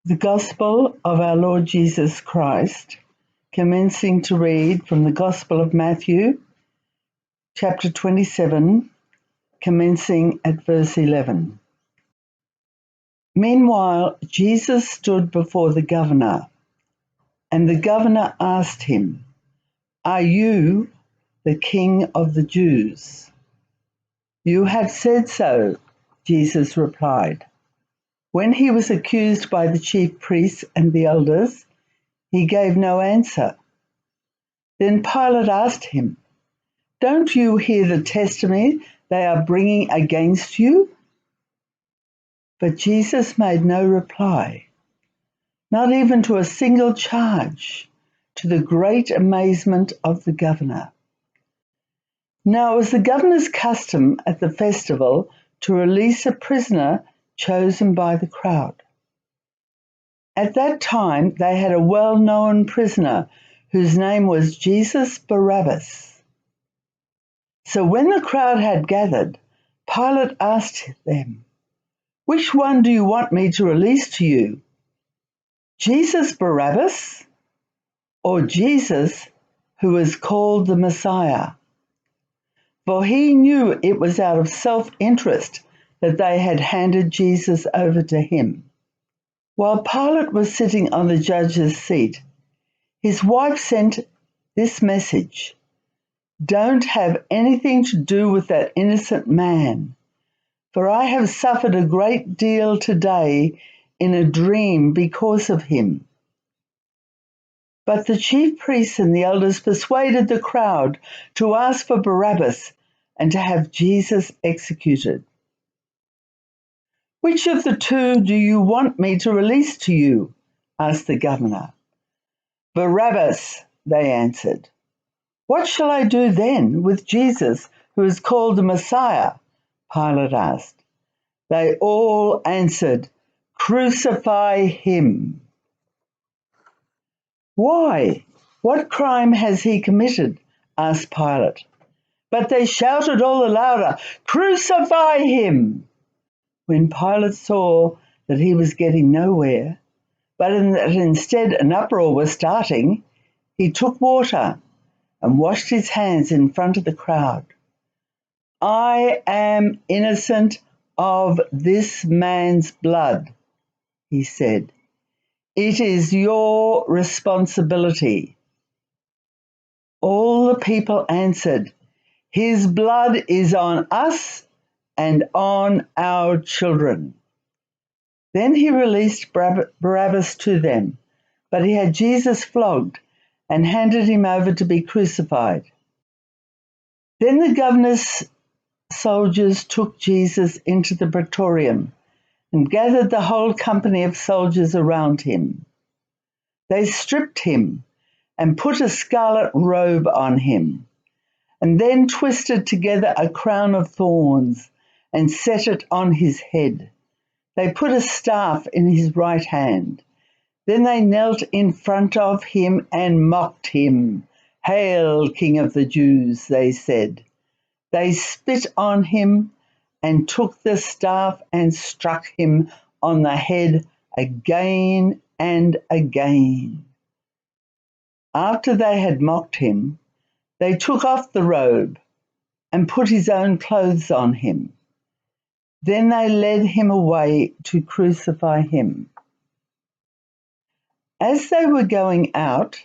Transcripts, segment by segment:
The Gospel of our Lord Jesus Christ, commencing to read from the Gospel of Matthew, chapter 27, commencing at verse 11. Meanwhile, Jesus stood before the governor, and the governor asked him, "Are you the King of the Jews?" "You have said so," Jesus replied. When he was accused by the chief priests and the elders, he gave no answer. Then Pilate asked him, "Don't you hear the testimony they are bringing against you?" But Jesus made no reply, not even to a single charge, to the great amazement of the governor. Now it was the governor's custom at the festival to release a prisoner chosen by the crowd. At that time, they had a well-known prisoner whose name was Jesus Barabbas. So when the crowd had gathered, Pilate asked them, "Which one do you want me to release to you? Jesus Barabbas or Jesus who is called the Messiah?" For he knew it was out of self-interest that they had handed Jesus over to him. While Pilate was sitting on the judge's seat, his wife sent this message, "Don't have anything to do with that innocent man, for I have suffered a great deal today in a dream because of him." But the chief priests and the elders persuaded the crowd to ask for Barabbas and to have Jesus executed. "Which of the two do you want me to release to you?" asked the governor. "Barabbas," they answered. "What shall I do then with Jesus, who is called the Messiah?" Pilate asked. They all answered, "Crucify him." "Why? What crime has he committed?" asked Pilate. But they shouted all the louder, "Crucify him!" When Pilate saw that he was getting nowhere, but that instead an uproar was starting, he took water and washed his hands in front of the crowd. "I am innocent of this man's blood," he said. "It is your responsibility." All the people answered, "His blood is on us and on our children." Then he released Barabbas to them, but he had Jesus flogged and handed him over to be crucified. Then the governor's soldiers took Jesus into the praetorium and gathered the whole company of soldiers around him. They stripped him and put a scarlet robe on him, and then twisted together a crown of thorns and set it on his head. They put a staff in his right hand. Then they knelt in front of him and mocked him. "Hail, King of the Jews," they said. They spit on him and took the staff and struck him on the head again and again. After they had mocked him, they took off the robe and put his own clothes on him. Then they led him away to crucify him. As they were going out,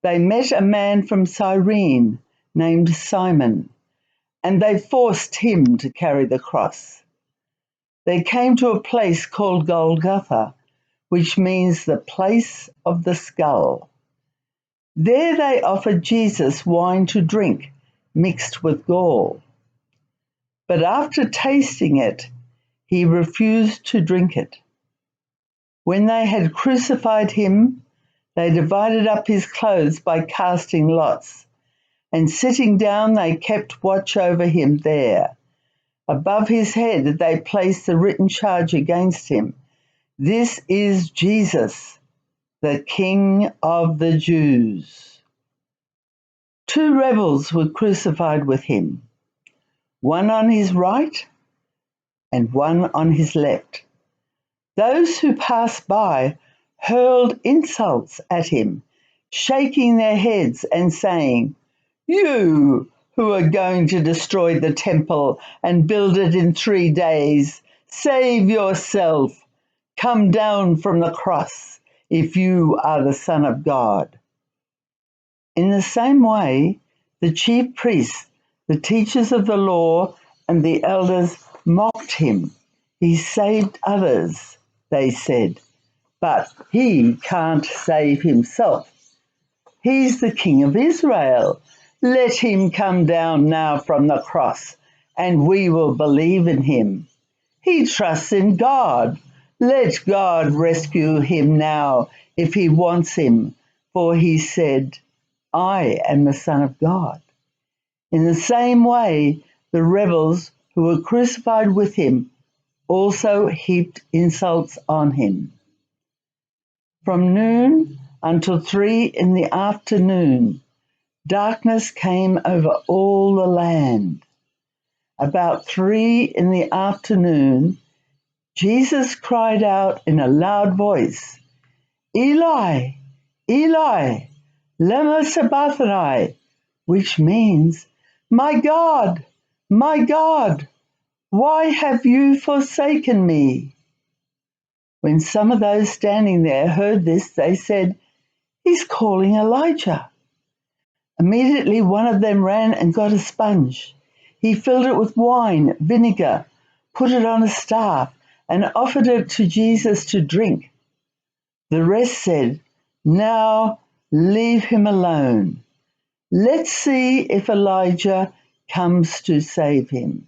they met a man from Cyrene named Simon, and they forced him to carry the cross. They came to a place called Golgotha, which means the place of the skull. There they offered Jesus wine to drink, mixed with gall. But after tasting it, he refused to drink it. When they had crucified him, they divided up his clothes by casting lots, and sitting down they kept watch over him there. Above his head they placed the written charge against him, "This is Jesus, the King of the Jews." 2 rebels were crucified with him, one on his right and one on his left. Those who passed by hurled insults at him, shaking their heads and saying, "You who are going to destroy the temple and build it in 3 days, save yourself. Come down from the cross if you are the Son of God." In the same way, the chief priests, the teachers of the law, and the elders mocked him. "He saved others," they said, "but he can't save himself. He's the King of Israel. Let him come down now from the cross, and we will believe in him. He trusts in God. Let God rescue him now if he wants him, for he said, 'I am the Son of God.'" In the same way, the rebels who were crucified with him also heaped insults on him. From noon until 3 in the afternoon, darkness came over all the land. About 3 in the afternoon, Jesus cried out in a loud voice, "Eli, Eli, lema sabachthani," which means, my God, why have you forsaken me?" When some of those standing there heard this, they said, "He's calling Elijah." Immediately one of them ran and got a sponge. He filled it with wine, vinegar, put it on a staff, and offered it to Jesus to drink. The rest said, "Now leave him alone. Let's see if Elijah comes to save him."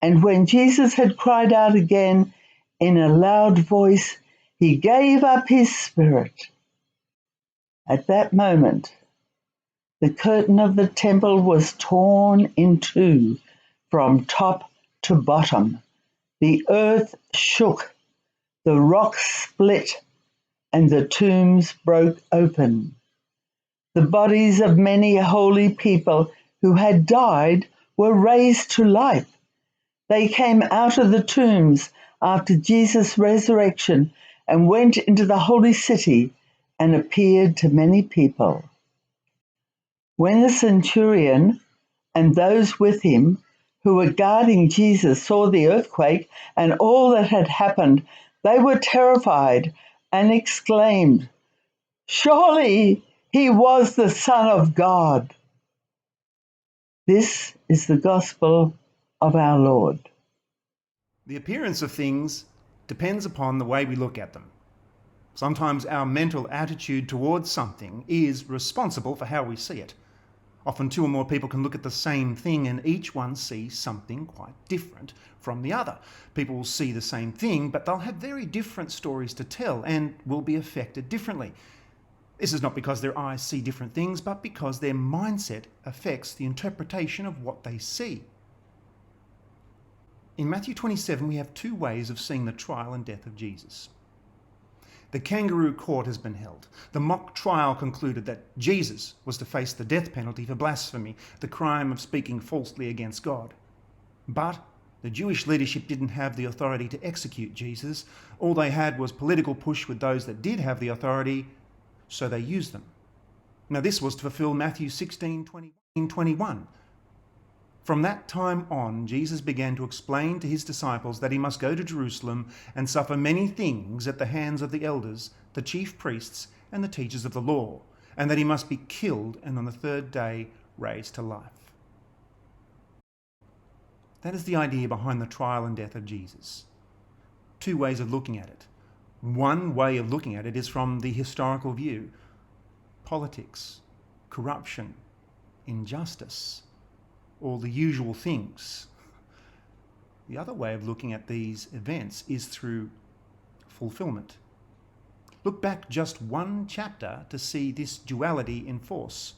And when Jesus had cried out again in a loud voice, he gave up his spirit. At that moment, the curtain of the temple was torn in two from top to bottom. The earth shook, the rocks split, and the tombs broke open. The bodies of many holy people who had died were raised to life. They came out of the tombs after Jesus' resurrection and went into the holy city and appeared to many people. When the centurion and those with him who were guarding Jesus saw the earthquake and all that had happened, they were terrified and exclaimed, "Surely he was the Son of God." This is the gospel of our Lord. The appearance of things depends upon the way we look at them. Sometimes our mental attitude towards something is responsible for how we see it. Often two or more people can look at the same thing and each one sees something quite different from the other. People will see the same thing, but they'll have very different stories to tell and will be affected differently. This is not because their eyes see different things, but because their mindset affects the interpretation of what they see. In Matthew 27, we have two ways of seeing the trial and death of Jesus. The kangaroo court has been held. The mock trial concluded that Jesus was to face the death penalty for blasphemy, the crime of speaking falsely against God. But the Jewish leadership didn't have the authority to execute Jesus. All they had was political push with those that did have the authority, so they used them. Now this was to fulfill Matthew 16:21. From that time on, Jesus began to explain to his disciples that he must go to Jerusalem and suffer many things at the hands of the elders, the chief priests, and the teachers of the law, and that he must be killed and on the third day raised to life. That is the idea behind the trial and death of Jesus. Two ways of looking at it. One way of looking at it is from the historical view. Politics, corruption, injustice, all the usual things. The other way of looking at these events is through fulfilment. Look back just one chapter to see this duality in force.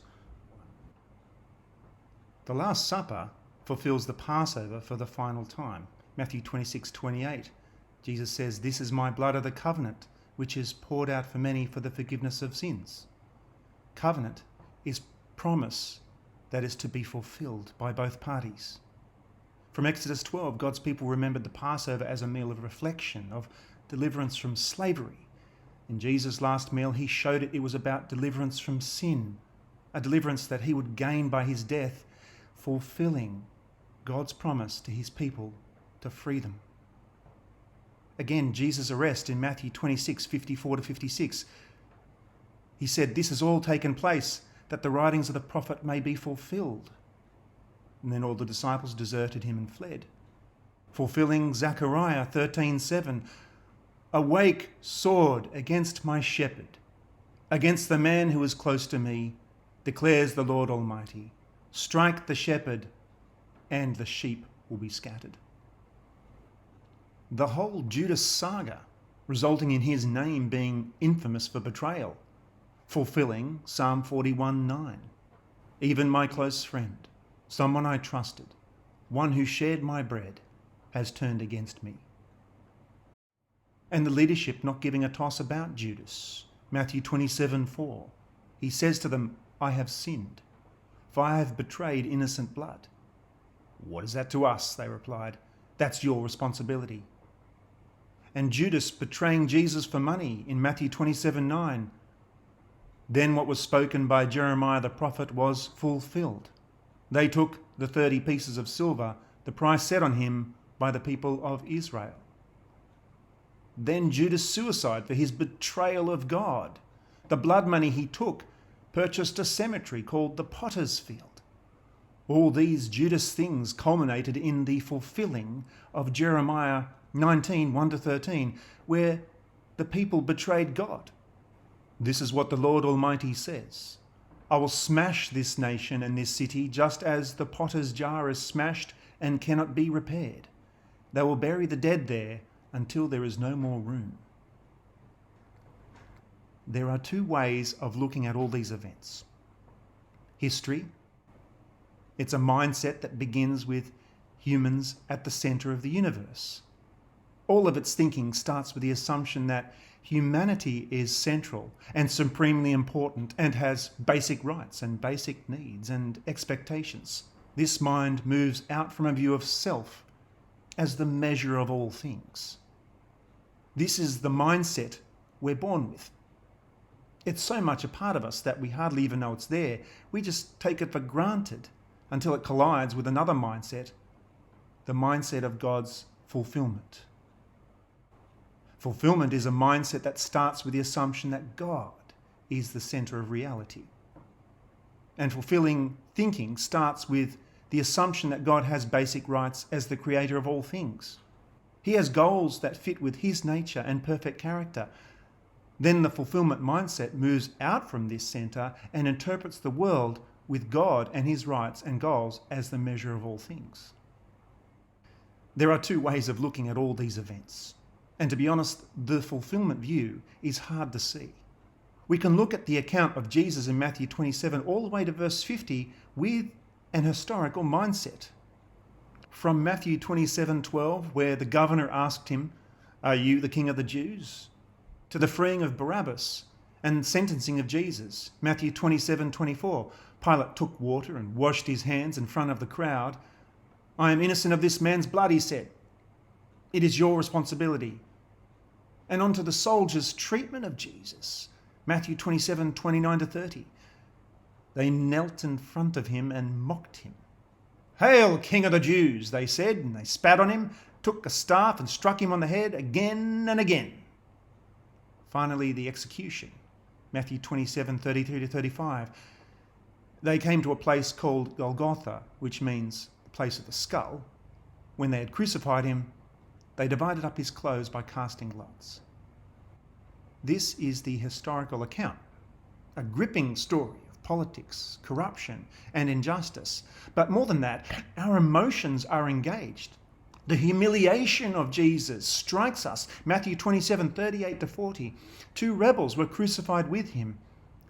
The Last Supper fulfills the Passover for the final time. Matthew 26:28. Jesus says, "This is my blood of the covenant, which is poured out for many for the forgiveness of sins." Covenant is promise that is to be fulfilled by both parties. From Exodus 12, God's people remembered the Passover as a meal of reflection, of deliverance from slavery. In Jesus' last meal, he showed it was about deliverance from sin, a deliverance that he would gain by his death, fulfilling God's promise to his people to free them. Again, Jesus' arrest in Matthew 26, 54 to 56. He said, "This has all taken place that the writings of the prophet may be fulfilled." And then all the disciples deserted him and fled. Fulfilling Zechariah 13:7. "Awake, sword, against my shepherd, against the man who is close to me, declares the Lord Almighty. Strike the shepherd, and the sheep will be scattered." The whole Judas saga, resulting in his name being infamous for betrayal, fulfilling Psalm 41:9. "Even my close friend, someone I trusted, one who shared my bread, has turned against me." And the leadership not giving a toss about Judas. Matthew 27:4. He says to them, "I have sinned, for I have betrayed innocent blood." "What is that to us?" they replied. "That's your responsibility." And Judas betraying Jesus for money in Matthew 27:9. Then what was spoken by Jeremiah the prophet was fulfilled. They took the 30 pieces of silver, the price set on him by the people of Israel. Then Judas' suicide for his betrayal of God. The blood money he took purchased a cemetery called the Potter's Field. All these Judas things culminated in the fulfilling of Jeremiah 19, 1 to 13, where the people betrayed God. This is what the Lord Almighty says: "I will smash this nation and this city just as the potter's jar is smashed and cannot be repaired. They will bury the dead there until there is no more room." There are two ways of looking at all these events. History. It's a mindset that begins with humans at the centre of the universe. All of its thinking starts with the assumption that humanity is central and supremely important and has basic rights and basic needs and expectations. This mind moves out from a view of self as the measure of all things. This is the mindset we're born with. It's so much a part of us that we hardly even know it's there. We just take it for granted until it collides with another mindset, the mindset of God's fulfilment. Fulfilment is a mindset that starts with the assumption that God is the centre of reality. And fulfilling thinking starts with the assumption that God has basic rights as the creator of all things. He has goals that fit with his nature and perfect character. Then the fulfilment mindset moves out from this centre and interprets the world with God and his rights and goals as the measure of all things. There are two ways of looking at all these events. And to be honest, the fulfilment view is hard to see. We can look at the account of Jesus in Matthew 27 all the way to verse 50 with an historical mindset. From Matthew 27:12, where the governor asked him, "Are you the king of the Jews?" to the freeing of Barabbas and sentencing of Jesus. Matthew 27:24, Pilate took water and washed his hands in front of the crowd. "I am innocent of this man's blood," he said. "It is your responsibility." And on to the soldiers' treatment of Jesus. Matthew 27:29 to 30. They knelt in front of him and mocked him. "Hail, King of the Jews," they said, and they spat on him, took a staff and struck him on the head again and again. Finally, the execution. Matthew 27:33 to 35. They came to a place called Golgotha, which means the place of the skull. When they had crucified him, they divided up his clothes by casting lots. This is the historical account, a gripping story of politics, corruption, and injustice. But more than that, our emotions are engaged. The humiliation of Jesus strikes us. Matthew 27:38 to 40. 2 rebels were crucified with him,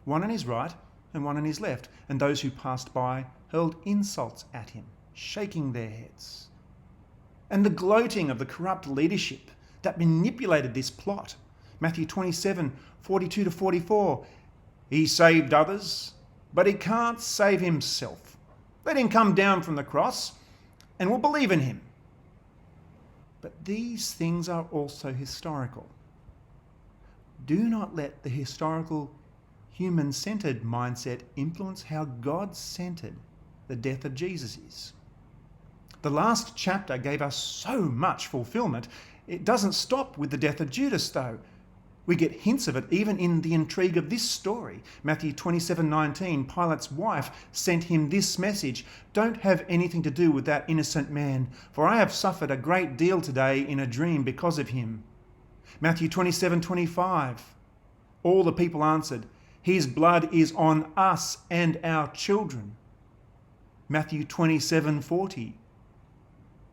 one on his right and one on his left, and those who passed by hurled insults at him, shaking their heads. And the gloating of the corrupt leadership that manipulated this plot. Matthew 27:42 to 44. He saved others, but he can't save himself. Let him come down from the cross and we'll believe in him. But these things are also historical. do not let the historical human-centered mindset influence how God-centered the death of Jesus is. The last chapter gave us so much fulfilment. It doesn't stop with the death of Judas, though. We get hints of it even in the intrigue of this story. Matthew 27:19, Pilate's wife sent him this message: "Don't have anything to do with that innocent man, for I have suffered a great deal today in a dream because of him." Matthew 27:25, all the people answered, "His blood is on us and our children." Matthew 27:40,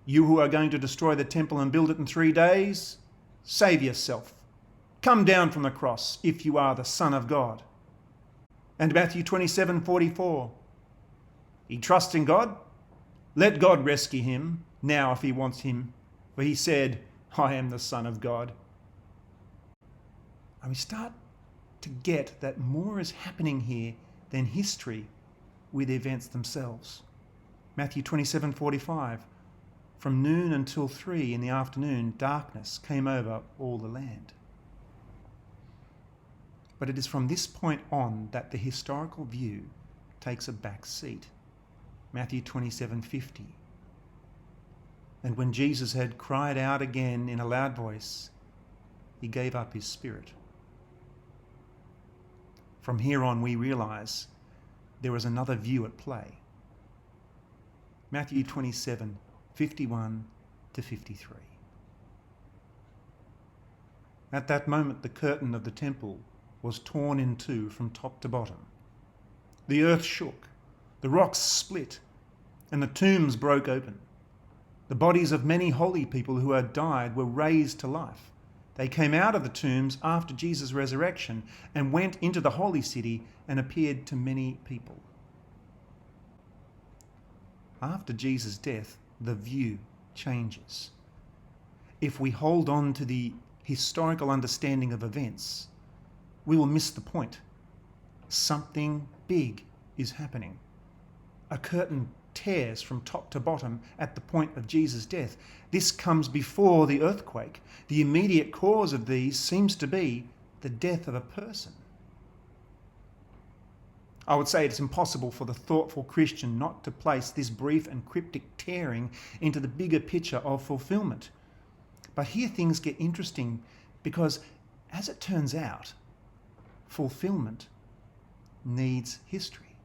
"You who are going to destroy the temple and build it in 3 days, save yourself. Come down from the cross if you are the Son of God." And Matthew 27:44, "He trusts in God? Let God rescue him now if he wants him, for he said, 'I am the Son of God.'" And we start to get that more is happening here than history with the events themselves. Matthew 27:45, "From noon until 3 in the afternoon, darkness came over all the land." But it is from this point on that the historical view takes a back seat. Matthew 27:50, "And when Jesus had cried out again in a loud voice, he gave up his spirit." From here on, we realise there is another view at play. Matthew 27:51 to 53. At that moment, the curtain of the temple was torn in two from top to bottom. The earth shook, the rocks split, and the tombs broke open. The bodies of many holy people who had died were raised to life. They came out of the tombs after Jesus' resurrection and went into the holy city and appeared to many people. After Jesus' death, the view changes. If we hold on to the historical understanding of events, we will miss the point. Something big is happening. A curtain tears from top to bottom at the point of Jesus' death. This comes before the earthquake. The immediate cause of these seems to be the death of a person. I would say it's impossible for the thoughtful Christian not to place this brief and cryptic tearing into the bigger picture of fulfilment. But here things get interesting because, as it turns out, fulfilment needs history.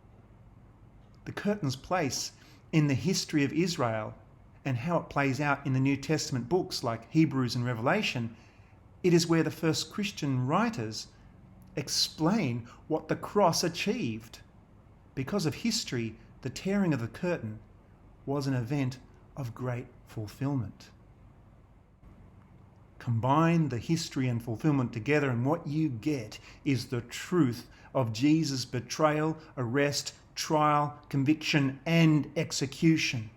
The curtain's place in the history of Israel and how it plays out in the New Testament books like Hebrews and Revelation, it is where the first Christian writers explain what the cross achieved. Because of history, the tearing of the curtain was an event of great fulfilment. Combine the history and fulfilment together, and what you get is the truth of Jesus' betrayal, arrest, trial, conviction, and execution.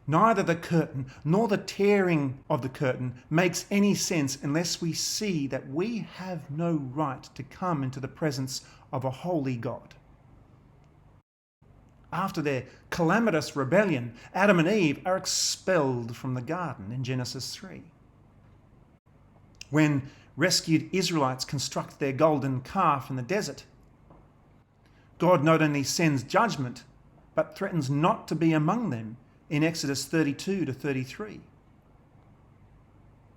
Neither the curtain nor the tearing of the curtain makes any sense unless we see that we have no right to come into the presence of a holy God. After their calamitous rebellion, Adam and Eve are expelled from the garden in Genesis 3. When rescued Israelites construct their golden calf in the desert, God not only sends judgment, but threatens not to be among them in Exodus 32 to 33.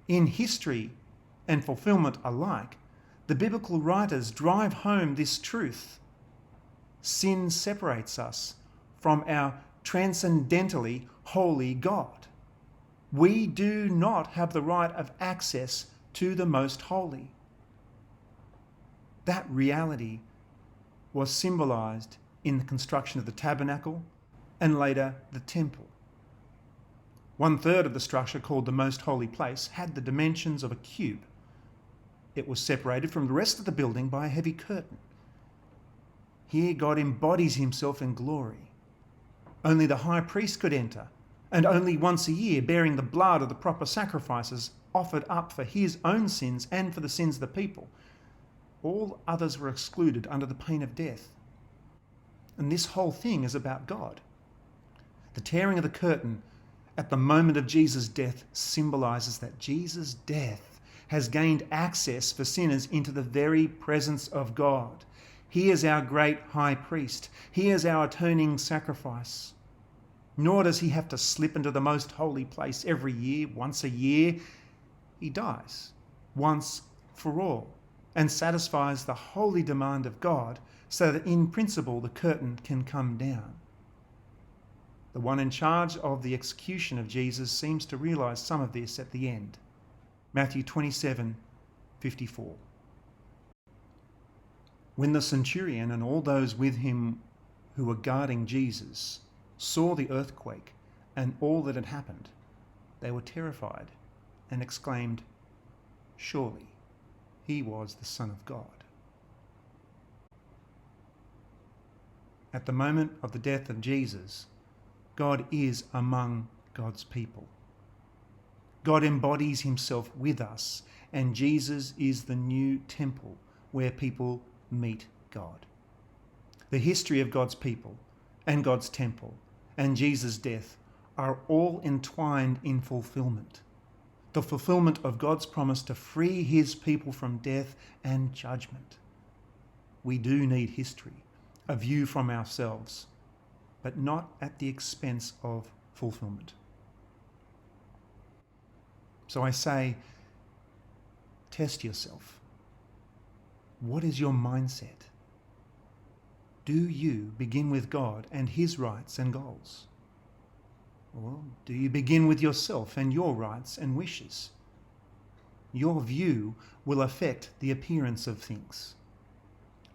In history and fulfilment alike, the biblical writers drive home this truth. Sin separates us from our transcendentally holy God. We do not have the right of access to the most holy. That reality was symbolized in the construction of the tabernacle and later the temple. 1/3 of the structure, called the most holy place, had the dimensions of a cube. It was separated from the rest of the building by a heavy curtain. Here God embodies himself in glory. Only the high priest could enter, and only once a year, bearing the blood of the proper sacrifices offered up for his own sins and for the sins of the people. All others were excluded under the pain of death. And this whole thing is about God. The tearing of the curtain at the moment of Jesus' death symbolizes that Jesus' death has gained access for sinners into the very presence of God. He is our great high priest. He is our atoning sacrifice. Nor does he have to slip into the most holy place every year, once a year. He dies once for all and satisfies the holy demand of God so that in principle the curtain can come down. The one in charge of the execution of Jesus seems to realise some of this at the end. Matthew 27:54. When the centurion and all those with him who were guarding Jesus saw the earthquake and all that had happened, they were terrified and exclaimed, "Surely he was the Son of God." At the moment of the death of Jesus, God is among God's people. God embodies himself with us, and Jesus is the new temple where people meet God. The history of God's people and God's temple and Jesus' death are all entwined in fulfilment. The fulfilment of God's promise to free his people from death and judgment. We do need history, a view from ourselves, but not at the expense of fulfilment. So I say, test yourself. What is your mindset? Do you begin with God and his rights and goals? Or do you begin with yourself and your rights and wishes? Your view will affect the appearance of things.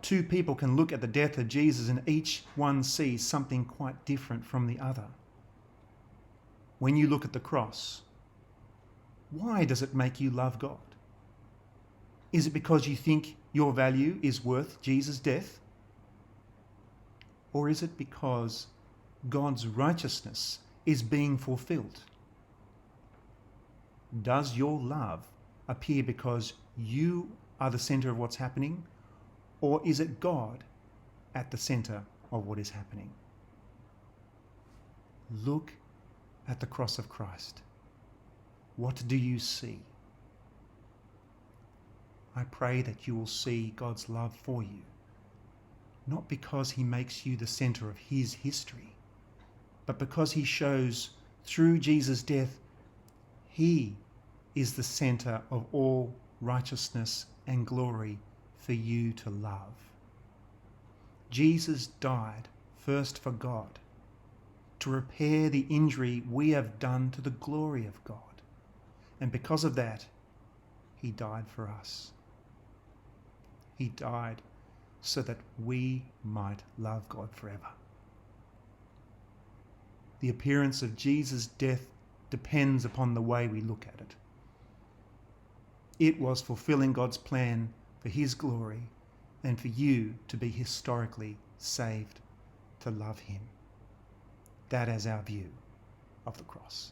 Two people can look at the death of Jesus and each one sees something quite different from the other. When you look at the cross, why does it make you love God? Is it because you think your value is worth Jesus' death? Or is it because God's righteousness is being fulfilled? Does your love appear because you are the centre of what's happening? Or is it God at the centre of what is happening? Look at the cross of Christ. What do you see? I pray that you will see God's love for you, not because he makes you the centre of his history, but because he shows through Jesus' death, he is the centre of all righteousness and glory for you to love. Jesus died first for God, to repair the injury we have done to the glory of God. And because of that, he died for us. He died so that we might love God forever. The appearance of Jesus' death depends upon the way we look at it. It was fulfilling God's plan for his glory and for you to be historically saved, to love him. That is our view of the cross.